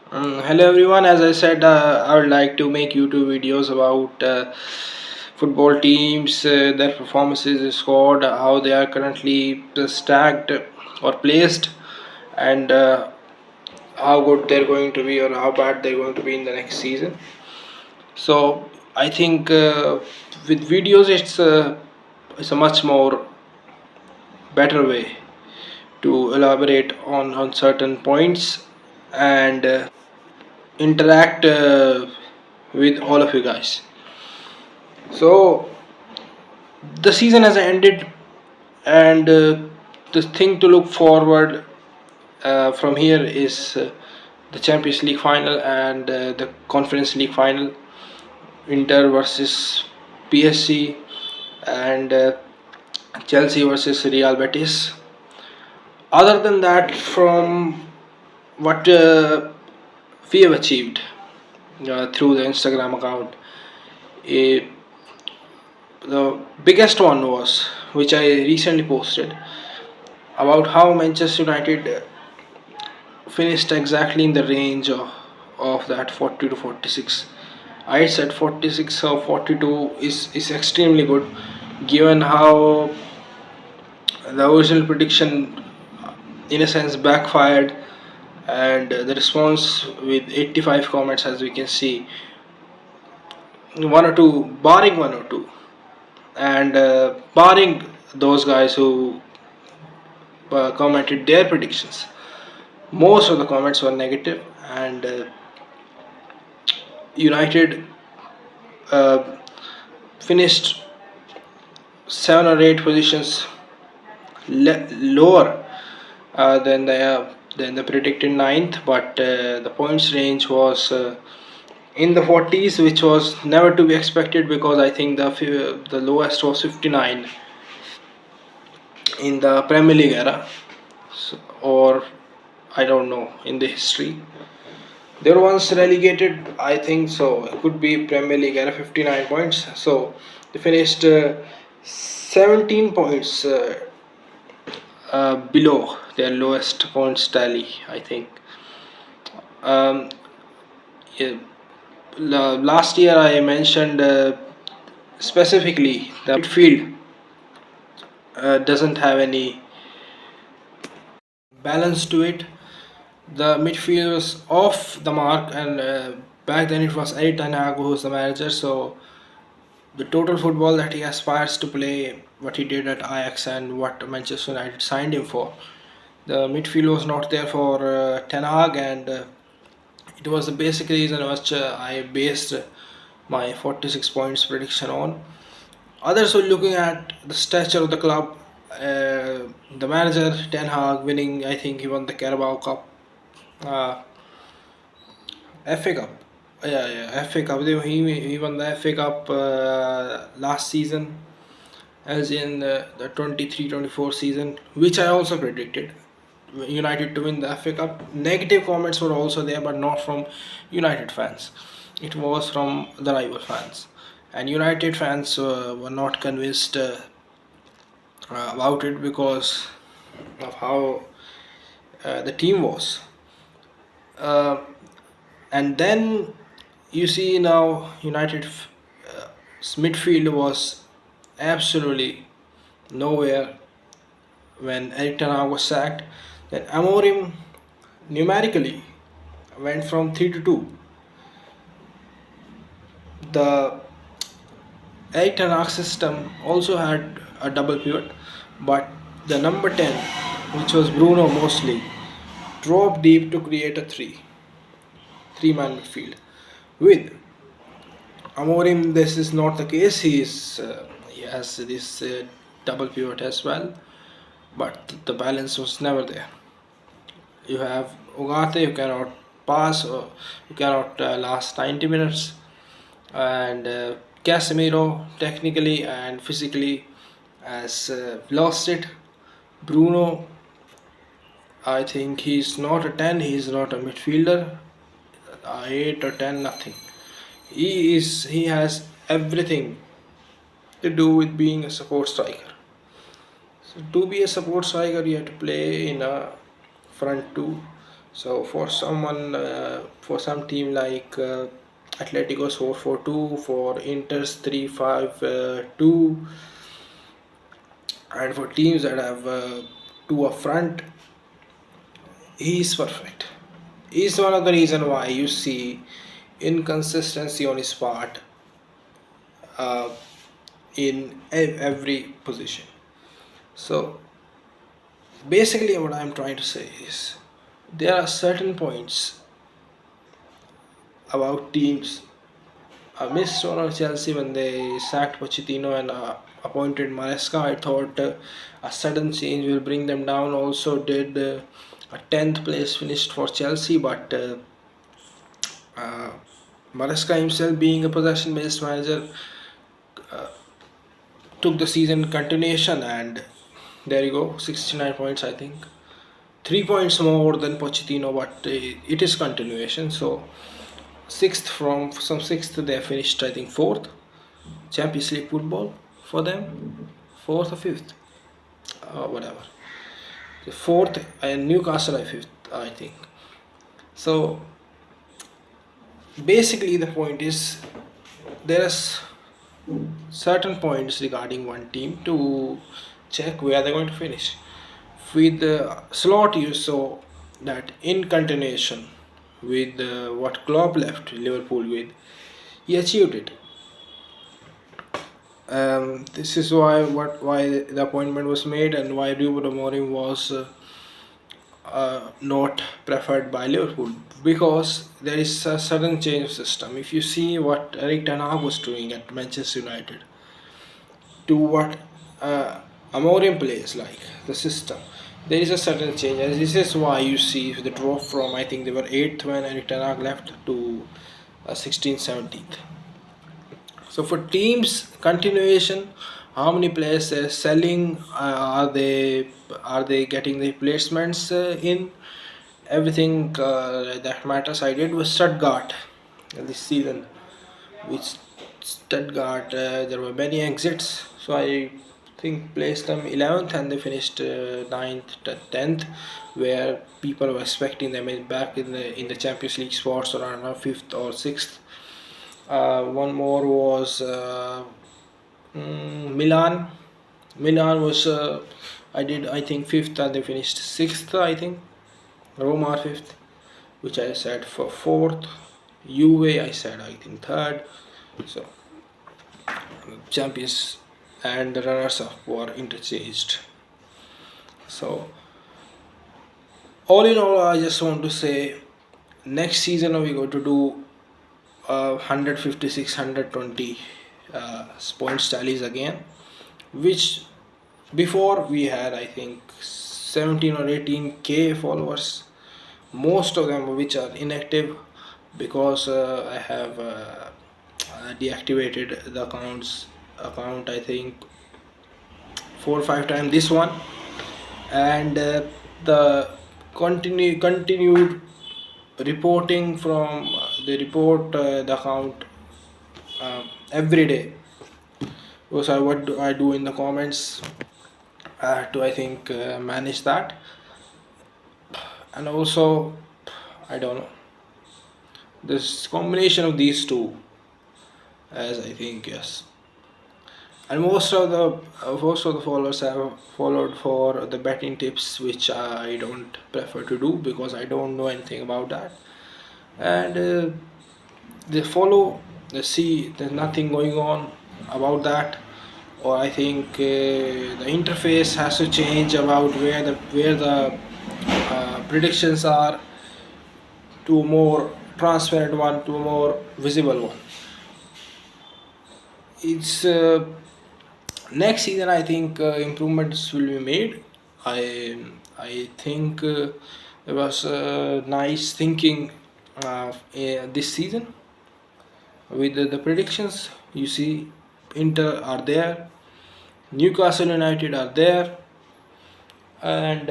Hello everyone. As I said, I would like to make YouTube videos about football teams, their performances, squad, how they are currently stacked or placed, and how good they're going to be or how bad they're going to be in the next season. So I think with videos, it's a much more better way to elaborate on certain points and interact with all of you guys. So the season has ended, and the thing to look forward from here is the Champions League final and the Conference League final. Inter versus PSG and Chelsea versus Real Betis. Other than that, from what we have achieved through the Instagram account, eh, the biggest one was, which I recently posted, about how Manchester United finished exactly in the range of that 40 to 46. I said 46 or 42 is extremely good, given how the original prediction in a sense backfired, and the response with 85 comments, as we can see, one or two, barring one or two, and barring those guys who commented their predictions, most of the comments were negative, and United uh, finished 7 or 8 positions lower than the predicted ninth, but the points range was in the 40s, which was never to be expected because I think the lowest was 59 in the Premier League era, so, or I don't know, in the history. They were once relegated, I think so. It could be Premier League era, 59 points. So they finished 17 points below their lowest points tally, I think. Um, yeah, Last year I mentioned specifically the midfield doesn't have any balance to it. The midfield was off the mark, and back then it was Erik Ten Hag who was the manager. So the total football that he aspires to play, what he did at Ajax and what Manchester United signed him for, the midfield was not there for Ten Hag, and it was the basic reason which I based my 46 points prediction on. Others were looking at the stature of the club. The manager Ten Hag winning, I think he won the Carabao Cup, uh, FA Cup. Yeah, FA Cup. He won the FA Cup last season, as in the 23-24 season, which I also predicted United to win the FA Cup. Negative comments were also there, but not from United fans. It was from the rival fans, and United fans were not convinced about it because of how the team was. Uh, and then you see now United midfield was absolutely nowhere when Eric Ten Hag was sacked. Then Amorim numerically went from 3 to 2. The Eric Ten Hag system also had a double pivot, but the number 10, which was Bruno mostly, dropped deep to create a three-man midfield. With Amorim, this is not the case. He has this double pivot as well, but the balance was never there. You have Ugarte, you cannot pass, or you cannot last 90 minutes, and Casemiro technically and physically has lost it. Bruno, I think he's not a 10, he's not a midfielder, 8 or 10, nothing. He has everything to do with being a support striker. So to be a support striker, you have to play in a front two. So for some team like Atletico's 4-4-2, for Inter's 3-5-2, and for teams that have two up front, he is perfect. Is one of the reason why you see inconsistency on his part uh, in every position. So basically, what I'm trying to say is there are certain points about teams. I missed one of Chelsea when they sacked Pochettino and appointed Maresca. I thought a sudden change will bring them down. Also, did a 10th place finished for Chelsea, but uh, Maresca himself, being a possession-based manager, took the season continuation, and there you go, 69 points, I think. 3 points more than Pochettino, but it is continuation. So sixth, from some sixth they finished, I think, fourth. Champions League football for them, fourth or fifth, whatever. The fourth, and Newcastle I fifth, I think. So basically the point is there's certain points regarding one team to check where they're going to finish. With the slot, you saw that in continuation with what Klopp left Liverpool with, he achieved it. This is why the appointment was made and why Ruben Amorim was not preferred by Liverpool, because there is a sudden change of system. If you see what Eric Ten Hag was doing at Manchester United to what Amorim plays, like the system, there is a sudden change, and this is why you see the drop from, I think they were 8th when Eric Ten Hag left, to 16th, 17th. So for teams continuation, how many players they're selling, are they getting the replacements in, everything that matters. I did with Stuttgart this season. With Stuttgart, there were many exits, so I think placed them 11th, and they finished 9th, 10th, where people were expecting them back in the Champions League spots around 5th or 6th. One more was Milan. Milan was I think 5th, and they finished 6th, I think. Roma are 5th, which I said for 4th. Juve I said, I think, 3rd. So champions and the runners up were interchanged. So all in all, I just want to say next season we're going to do 156, 120 points tallies again, which before we had, I think, 17 or 18k followers, most of them which are inactive, because I have deactivated the account, I think, 4 or 5 times this one, and the continued reporting from the report the account every day. So what do I do in the comments to, I think, manage that, and also I don't know, this combination of these two, as I think, yes. And most of the followers have followed for the betting tips, which I don't prefer to do because I don't know anything about that. And they follow, they see there's nothing going on about that, or I think the interface has to change about where the predictions are, to a more transparent one, to a more visible one. It's next season, I think improvements will be made. I think there was nice thinking this season with the predictions. You see, Inter are there, Newcastle United are there, and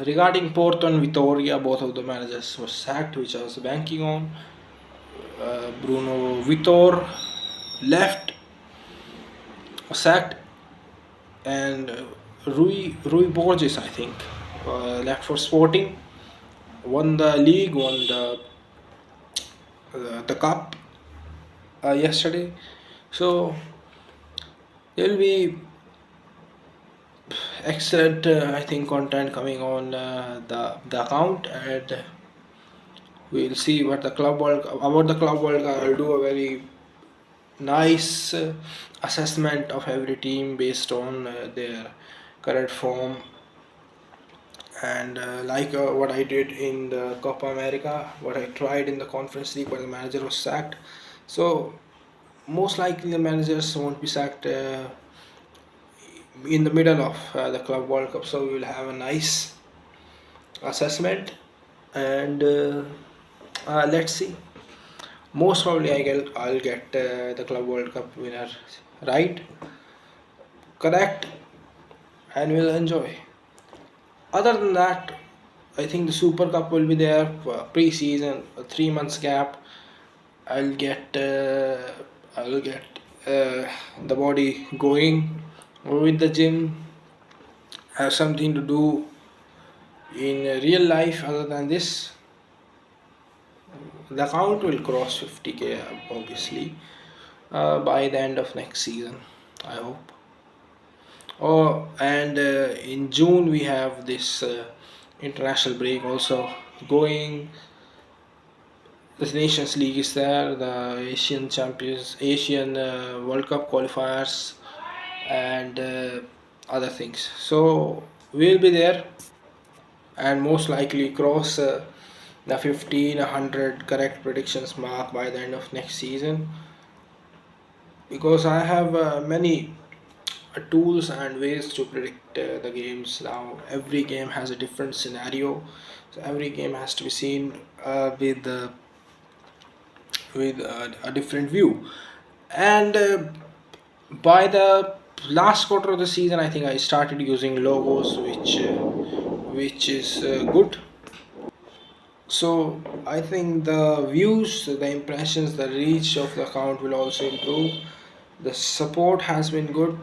regarding Porto and Vitoria, both of the managers were sacked, which I was banking on. Bruno Vitor left, sacked, and Rui Borges, I think, left for Sporting. won the league, won the cup yesterday. So there will be excellent, I think, content coming on the account, and we'll see what the club world about the club world. I'll do a very nice assessment of every team based on their current form, and like what I did in the Copa America, what I tried in the Conference League, where the manager was sacked. So most likely the managers won't be sacked in the middle of the Club World Cup. So we will have a nice assessment, and let's see. Most probably I'll get the Club World Cup winner right, correct, and we'll enjoy. Other than that, I think the Super Cup will be there for pre-season, a 3 months gap. I'll get uh, I'll get the body going with the gym. Have something to do in real life other than this. The account will cross 50K obviously by the end of next season, I hope. Oh, and in June we have this international break also going. The Nations League is there, the Asian Champions, Asian World Cup qualifiers, and other things. So we'll be there, and most likely cross the 1500 correct predictions mark by the end of next season, because I have many tools and ways to predict the games. Now every game has a different scenario, so every game has to be seen with a different view. And by the last quarter of the season, I think I started using logos, which is good. So I think the views, the impressions, the reach of the account will also improve. The support has been good.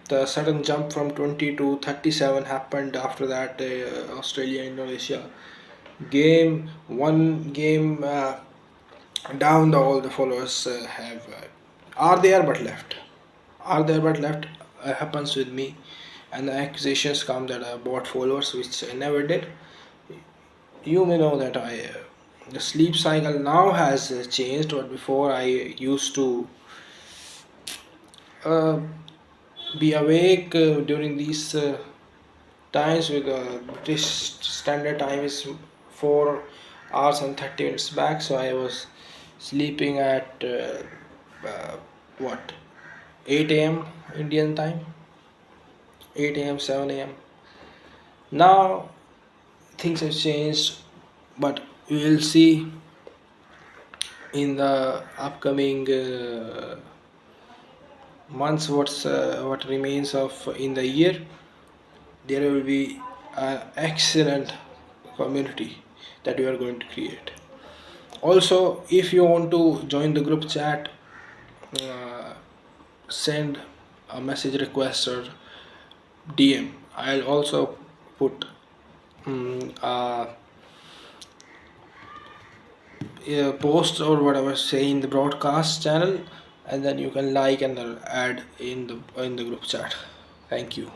The sudden jump from 20 to 37 happened after that Australia Indonesia game. One game down, all the followers have are there but left. Are there but left happens with me, and the accusations come that I bought followers, which I never did. You may know that I the sleep cycle now has changed, but before I used to uh, be awake during these times. With British standard time is 4 hours and 30 minutes back, so I was sleeping at what, 8 a.m. Indian time, 8 a.m., 7 a.m. Now things have changed, but we will see in the upcoming months what remains of in the year. There will be an excellent community that we are going to create. Also, if you want to join the group chat, uh, send a message request or DM. I'll also put a post or whatever say in the broadcast channel, and then you can like and add in the group chat. Thank you.